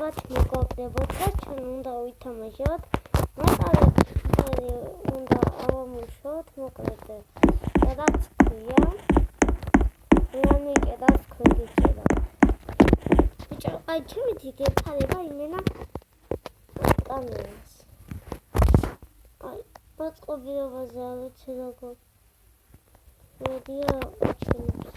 მოგესალმებათ, მოგესალმებათ, ჩვენ უნდა ვითამაშოთ. მატარებელი უნდა ავამუშოთ, მოკლედ. რაც ქვია. რამე კედას ქვედიჭერა. ბიჭო, აი ჩემი გეფარება იმენა კამერას. აი, მოწყობილობაზე ავეცი როგორ. მოდია ჩემს.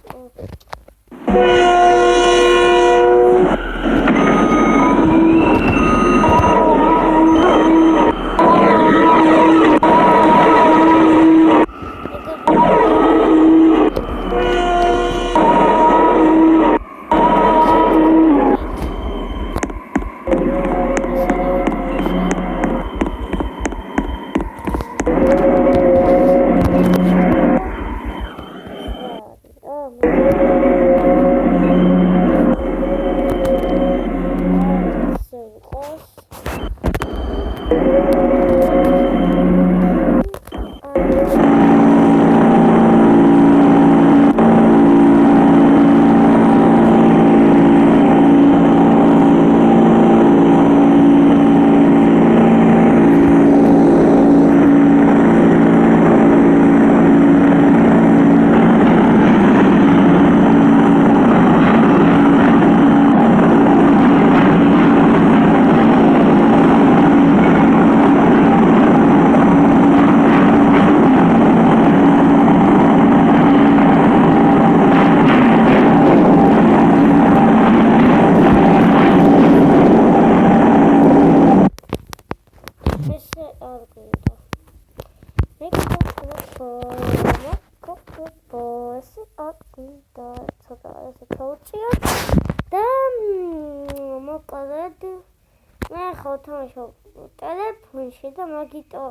ტელეფონში და მაგიტო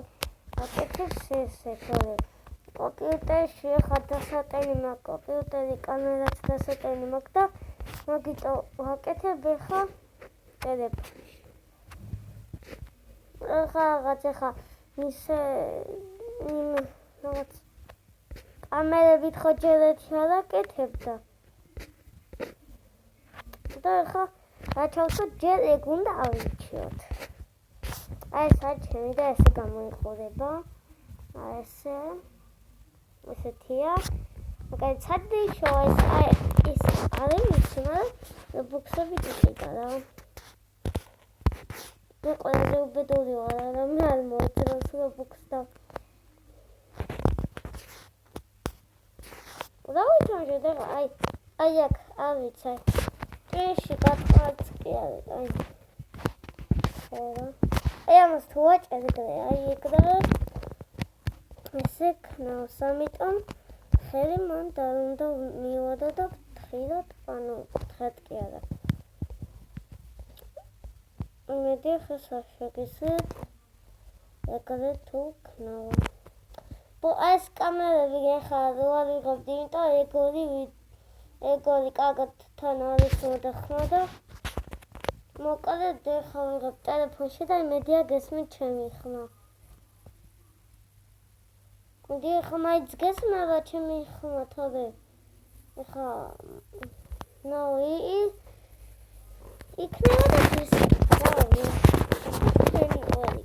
აკეთებს ესე ხოლმე. კომპიუტერში ხა დასატენი მაქვს, კომპიუტერი კამერაც დასატენი მაქვს და მაგიტო აკეთებ ხა ტელეფონში. ხა რაღაც ისე რაღაც კამერებით ხო ჯერ ერთი არ აკეთებდა. და ხა რაჩავსო ჯერ ეგ უნდა ავირჩიოთ. აი ეს არის ჩემი და ესე გამოიყურება. აი ესე. ესეთია. მაგარი ცადიშო ეს არის ვიცი, მაგრამ ბუქსები ტიპიკა რა. მე ყველაზე უბედური ვარ, რა მე არ მოეწონს ბუქს და. რა ვიცი და აი აქ არ ვიცი. ჭეში გატყარც კი არის, აი. აი ამას თუ ვაჭერდე, აი ეგ და ესე ქნავს, ამიტომ ხელი მან და უნდა მივადო და ვთხილოთ, ანუ ვთხეთ კი არა. იმედი ხესა შეგესეთ, ეგრე თუ ქნავა. ეს კამერები ხა რო არ ვიღებდი, იმიტომ ეგორი კარგად თან არის მოდახმა და მოკლედ ხა ვიღებ ტელეფონში და იმედია გესმით ჩემი ხმა. მოდი ხა მაინც გესმება ჩემი ხმა თორე ხა იქნება და გესმება. ჩემი ორი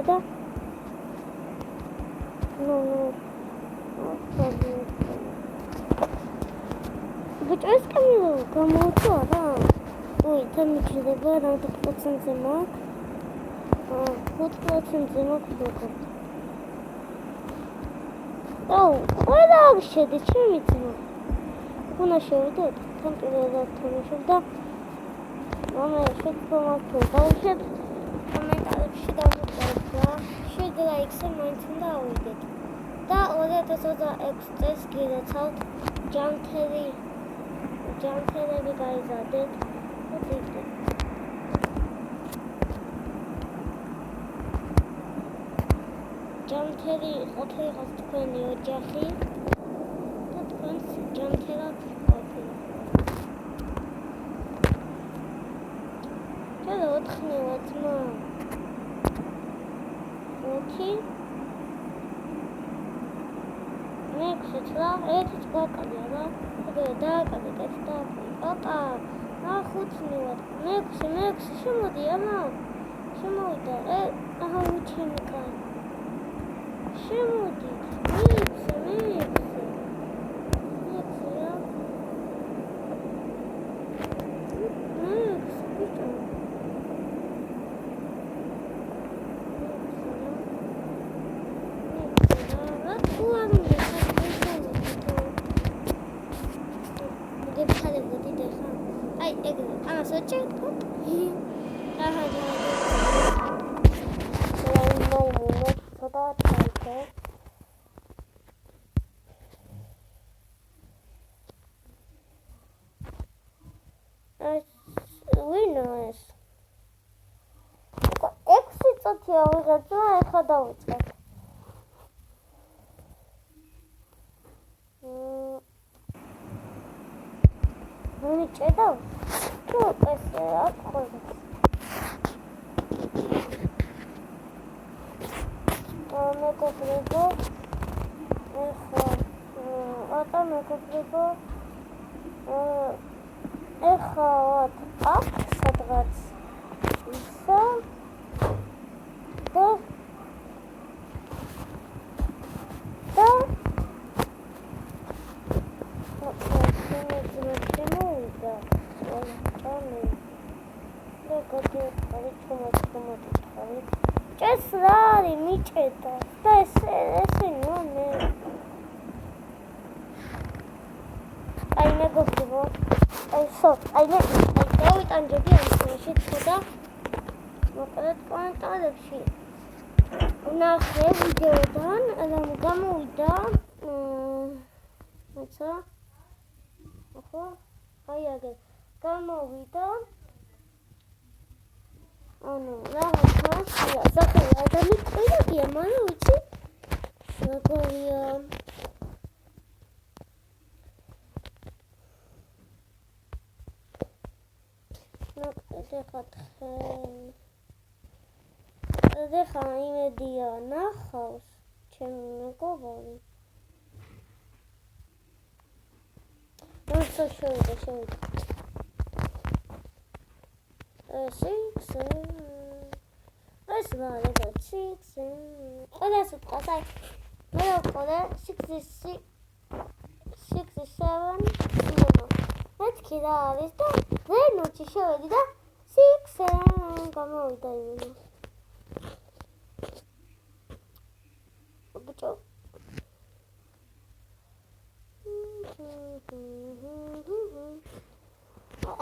და ბიჭო ეს კამერა გამოუწვა რა. ой, там მიჭირდება რა 5%-ზე მაქვს. 5%-ზე მაქვს როგორ. აუ, ყველა აქ შედის ჩემი ძმა. უნდა შევიდეთ, თან პირველად თამაშობ და მამა შეგვამართო ბავშვებ კომენტარებში დავუწერთ რა. 7 ლაიქზე მაინც უნდა ავიდეთ. და 2026 წელს გიროცავთ ჯანმრთელები გაიზარდეთ. ჯამთერი ყოფილიყოს თქვენი ოჯახი და თქვენს ჯამთერად ყოფილიყო. ჩადა 4 ძმა 5 მეექვსე წლა ერთიც გვაკალია რა დააკალე კაცდა პაპა რა 5 მივად მეექვსე შემოდი ამა შემოვიდა აჰა უჩემი კაცი შემოდი მეექვსე რა ბიჭო Ay, ama saçak. Aha, ჭედა თუ ეს აკხოვს მეკობრებო ეხა მეკობრებო ეხა აქ სადღაც ისა და ჭესრარი მიჭედა და ესე ნონე აი მეგობრებო აი მე დავიტანჯები ამ შემოში და მოკლედ კომენტარებში ნახე ვიდეოდან რომ გამოვიდა აცა ახლა აი აგერ გამოვიდა ანუ რაღაცა სახელი ადამიანი ყიდია მაგრამ უცი როგორია ეხა იმედია ნახავს ჩემი მეგობარი შევიდა ეს ვარება 6 ყველას უყავს აი მე ვყოლე 6 7 მეთქი რა არის და ვენოჩი შევედი და 6 გამოვიდა იმენა ბიჭო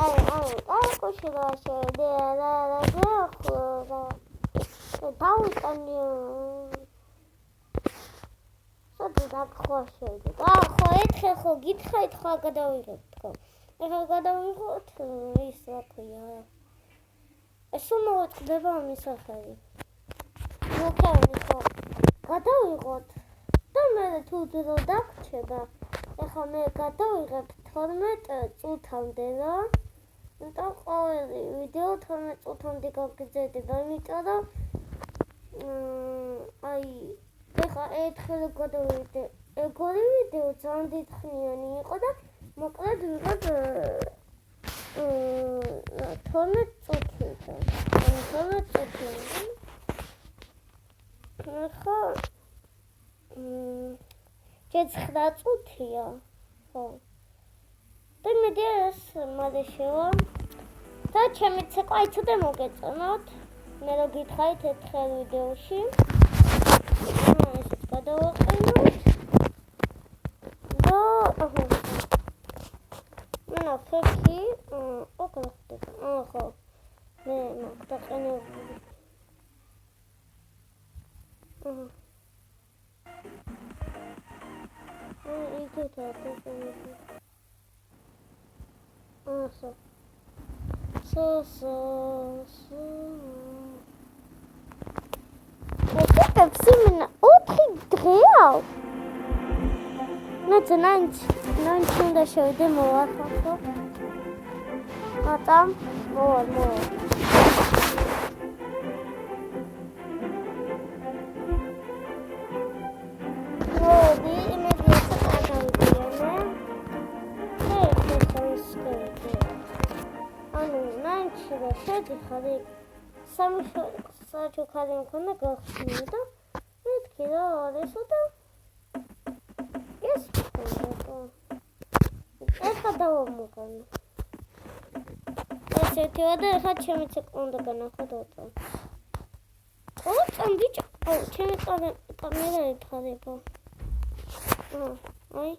აი კოშება შევედი რა გახურა დავიტანე სადა ხოშები ხო ერთხელ ხო გითხარით ხო გადავიღებთ ხო ეხლა გადავიღოთ ის რა ქვია ეს უმოწყდება ამის სახელი მოკავი ხო გადავიღოთ და მე თუ დრო დაგრჩება ეხლა მე გადავიღებ 12 წუთამდე რა და ყოველი ვიდეო 12 წუთამდე გაგრძელდება იმიტომ რომ აი ეხლა ერთხელ გადავიდე ეგორი ვიდეო ძალიან დიდხნიანი იყო და მოკლედ ვიღებ 12 წუთი ეხლა 9 წუთია ხო და მე ეს მალე შევა და ჩემი ცეკვა იცოდე მოგეწონოთ მე რო გითხარით ერთხელ ვიდეოში ეს გადავაყენოთ და აჰა ფექი ოკრახდება ხო მე მოგდაყენებული იქეთ აკეთებდი Пепси именно от 4 დღეა? მე ნანჩი უნდა შევიდე მოვახალხო. ატამ, მოვალ. მოდი, მე ვიწყებ აღავიდიანე. ანუ ნანჩი და შედიხარ იქ. სამი საჩუქარი მქონდა გახსნილი და მეთქი რა არისო და ეს ეხა დავამოგანო. ესეთი ვადა ეხა ჩემი ცეკვა უნდა განახო დავწავ. ოღონდ ბიჭო, ჩემი კამერა ეთქარება. აი.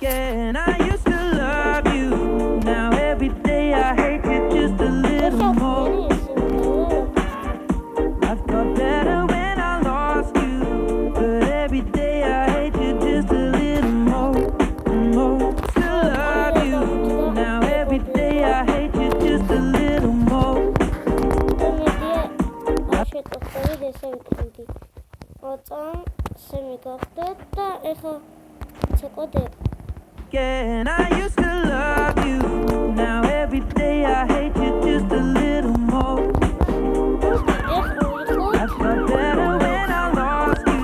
And I used to love you. Now every day I hate you just a little more. I felt better when I lost you, but every day I hate you just a little more. Still love you. Now every day I hate you just a little more. And I used to love you. Now every day I hate you just a little more. I felt better when I lost you,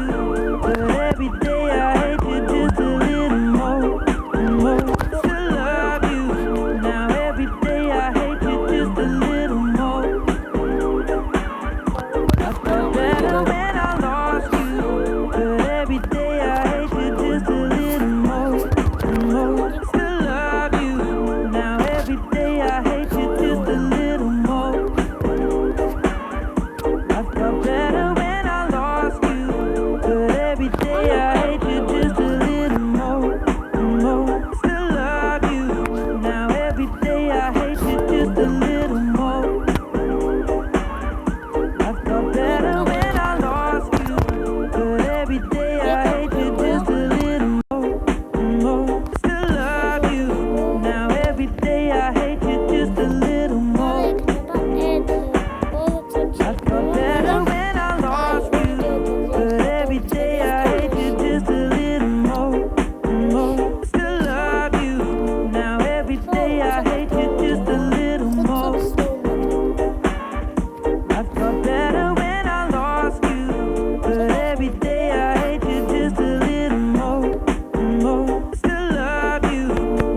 but every day I hate you just a little more. Still love you. Now every day I hate you just a little more. I felt better when I lost you, but every day I hate you just a little more. Still love you. Now every day I hate you just a little more. I felt better when I lost you, but every day I hate you just a little more. Still love you. Now every day I hate you just a little more. I felt better when I lost you, but every day I hate you just a little more. Still love you. Now every day I hate you just a little more. I felt better when I lost you, but every day I hate you just a little more. Still love you. Now every day I hate you just a little more. I felt better when I lost you, but every day I hate you just a little more. Still love you.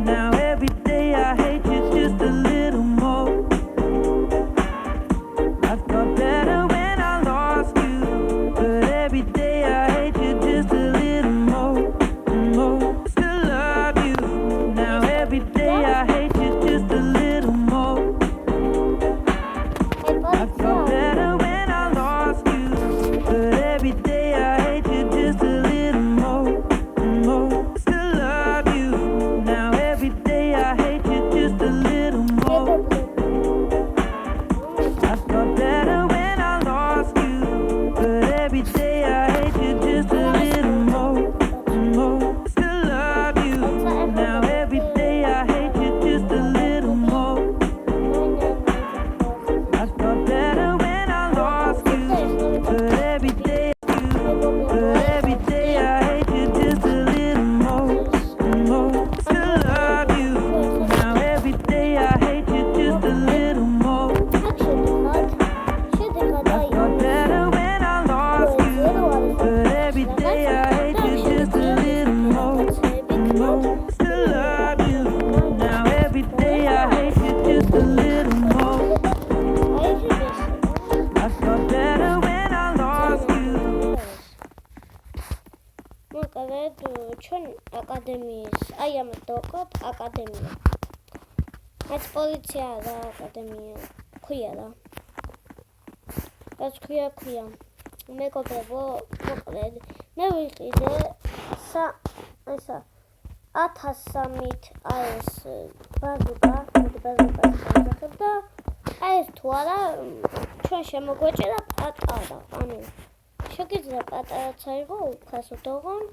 Now every day I hate you just a little more. I felt better when I lost you, but every day I hate you just a little more. Still love you. Now every day I hate you just a little more. I felt better when I lost you, but every day I hate you just a little more. Still love you. Now every day I hate you just a little more. I felt better when I lost you, but every day I hate you just a little more. Still love you. Now every day I hate you just a little more. I felt better when I lost you, but every day I hate you just a little more. Still love you. Now every day I hate you just a little more. I felt better when I lost you, but every day I hate you just a little more. Still love you. Now every day I hate you just a little more. I felt better when I lost you. მოკავედ ჩვენ აკადემიის, აი ამ დოკოთ აკადემია. ეს პოლიცია და აკადემია. ქვია რა. რაც ქვია. მეგობრებო, მოკლედ მე ვიყიდე ესა 1300-ით ეს ბაზუკა და ეს თუ არა ჩვენ შემოგვეჭირა პატარა, ანუ შეგიძლია პატარაც აიღო, უკასო თողონ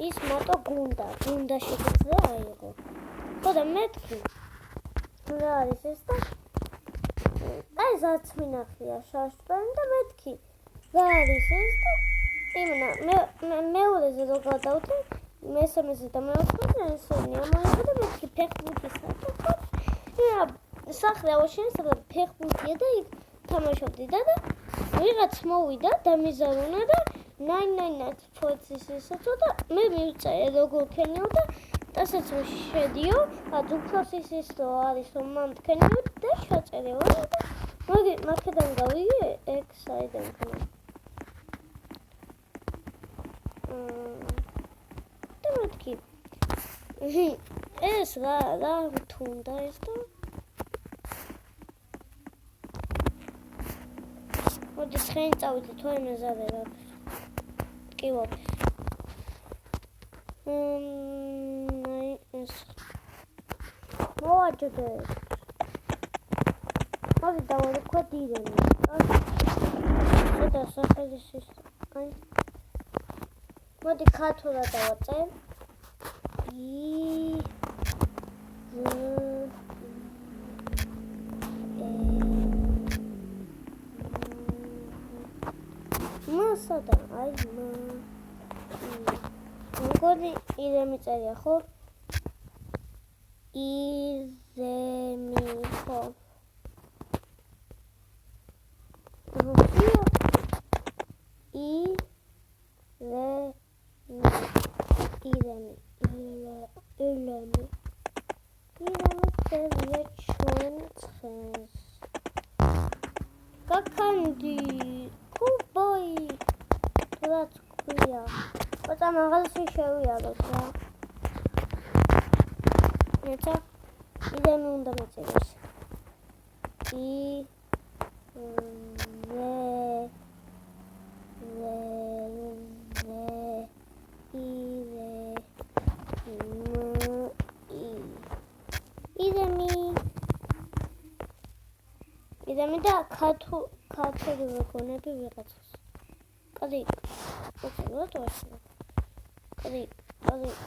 ის მოტო გუნდა შეგიძლია აიღო. ხოდა მეთქი რა არის ეს და აი ზაც მინახია შაშტბანი და მეთქი რა არის ეს და იმენა მეორეზე რო გადავდი მესამეზე და მეოთხეზე ესენია მოიგო და მეთქი ფეხბურთი საერთოდ სახლი ავაშენე ფეხბურთია და იქ თამაშობდი და ვიღაც მოვიდა და მიზარულა და 999 ფოთის ისეთო და მე მივწერე როგორ ქენიო და ასეც შედიო უფროსის ის რო არის რომ მან თქვენიო და შეწერე და მაგედან გავიგე ეგ საიდან ქნა და მეთქი ეს რა თუნდა ეს და მოდი ხენ წავიდე თუ ემეზარე რა კი ვაფშე მოვაჯდე მოდი დავარქვა დირენი და სახელის ის აი მოდი ქართულად დავაწე მასადა აი მგონი ირემი წერია ხო ირემი ხო ირემი წერია ჩვენ ცხენს გაქანდი კუბოი რაც ქვია ოცა მაღალში შევიაროთ რა მეცა ირემი უნდა მეწეროს ირემი და ქართული ვეგონები ვიღაცას კადიკ უცებოთ ვაშლება კადიკ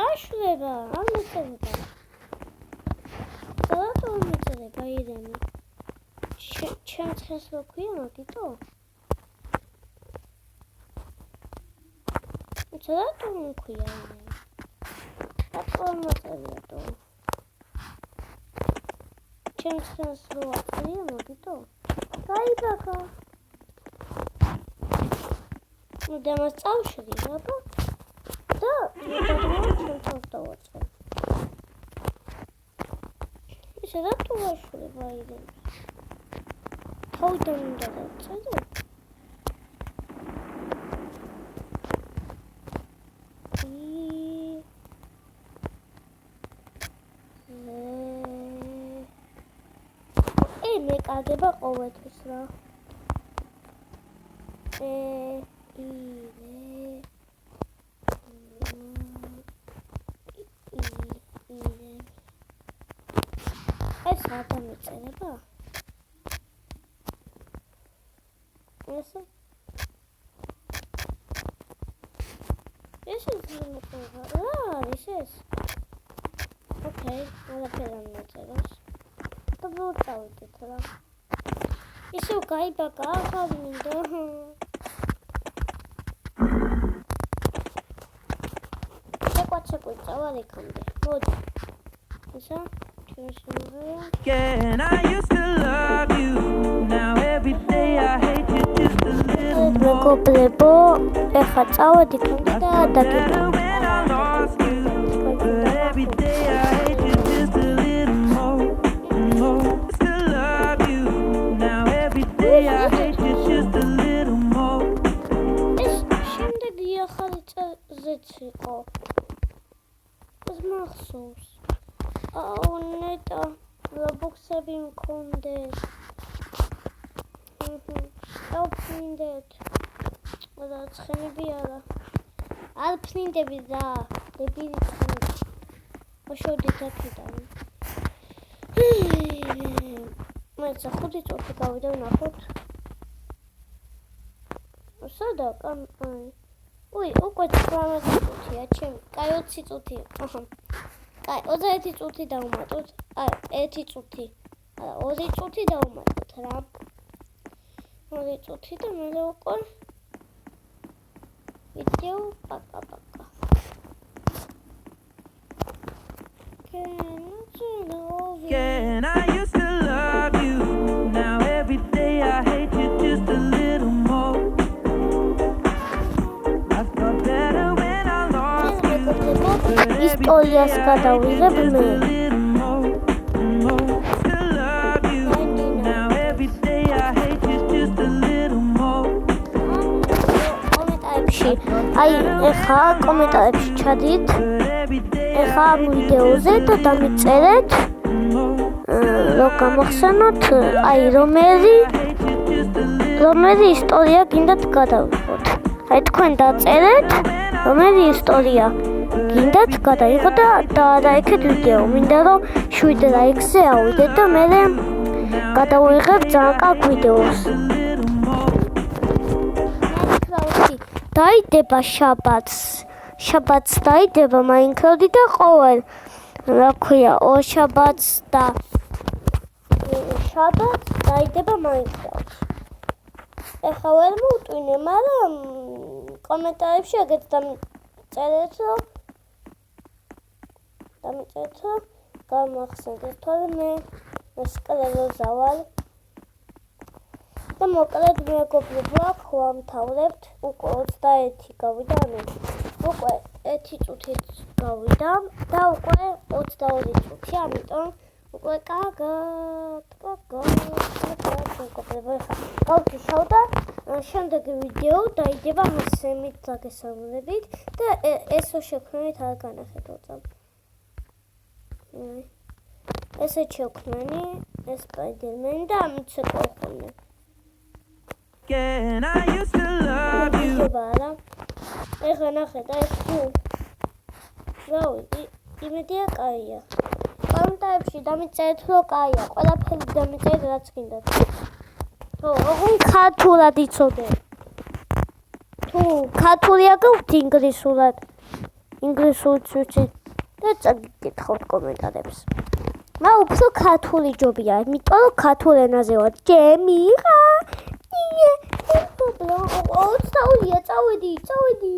აშლება არ მეწერება რატო მეწერება ირემი ჩემს ხეს რო ქვია მაგითო რატო მქვია ირემი რატო მეწერია თო ჩემს ხეს რო აწერია მაგითო გაიბახა და მას წავშრი აბა და ჩემს დავაწყე ისე რატო ვაშლება ირემი თავიდან უნდა დავწერე მე კარგება ყოველთვის რა ეს რა დამეწერება ესე რა არის ეს ოკეი ყველაფერი ამეწეროს და მოვწავდით რა ისევ გაიბაკა ახალ მინდა შეკვეცეკვი წავალ იქამდე მოდი ისა And I used to love you. Now every day I hate you just a little more. მეგობრებო, ეხა წავედი იქამდე და დაგიგებთ. When I lost you, but every day I hate you just a little more. Used to love you. Now every day I hate you just a little more. ეს შემდეგი ახალი წელზეც იყო. ეს მახსოვს. აუ ნეტა რობოქსები მქონდეს დავფრინდეთ და ცხენები არა არ ფრინდები და დებილი ცხენები მოშოდით აქედან მეცა 5 წუთი გავიდა ვნახოთ სადა უი უკვე 18 წუთია ჩემი კაი 20 წუთია აჰა კაი 21 წუთი დავუმატოთ არა 1 წუთი არა 2 წუთი დავუმატოთ რა ორი წუთი და მე უკვე ვიდეო პაკა. Yeah, and I used to love you. Now every day I hate you just a little more. I felt better when I lost you. ისტორიას გადავიღებ მე. Still love you. Now every day I hate you just a little more. კომენტარებში, აი ეხა კომენტარებში ჩადით. ეხა ამ ვიდეოზე და დამიწერეთ რომ გამახსენოთ აი რომელი ისტორია გინდათ გადავიღოთ. აი თქვენ დაწერეთ რომელი ისტორია გინდათ გადაიღოთ და დააიქეთ ვიდეო. მინდა რომ 7 ლაიქზე ავიდეთ და მე გადავიღებ ძალიან კარგ ვიდეოს. დაიდება შაბათს დაიდება მაინკრაფტი და ყოველ რა ქვია შაბათს და შაბათს დაიდება მაინკრაფტი. ეხლა ვერ მოვტვინე, მაგრამ კომენტარებში ეგეთ დამიწერეთ რომ გამახსენდეთ, თორემ მე სკოლაზე ვავალ. და მოკლედ მეგობრებო, აქ ვამთავრებთ. უკვე 21 გავიდა, უკვე 1 წუთით გავიდა და უკვე 22 წუთი, ამიტომ უკვე კარგად მეგობრებო, ეხლა გავთიშავ და შემდეგი ვიდეო დაიდება მასემით დაგესალმებით და ესო შექმნით არ განახეთ უწამ. ესეც შევქმნი, ეს სპაიდერმენი და ამით შეყვარხონე. And I used to love you. ეხლა ნახეთ, აი თუ იმედია კაია. კომენტარებში დამიწერეთ რომ კაია, ყველაფერი დამიწერეთ რაც გინდათ. თუ ოღონდ ქართულად იცოდე. თუ ქართული აგავთ ინგლისურად ვიცით და წაგიკითხავთ კომენტარებს. მაგრამ უფრო ქართული ჯობია, იმიტომ რომ ქართულ ენაზე ვარ. ჯემიღა 20 წავედი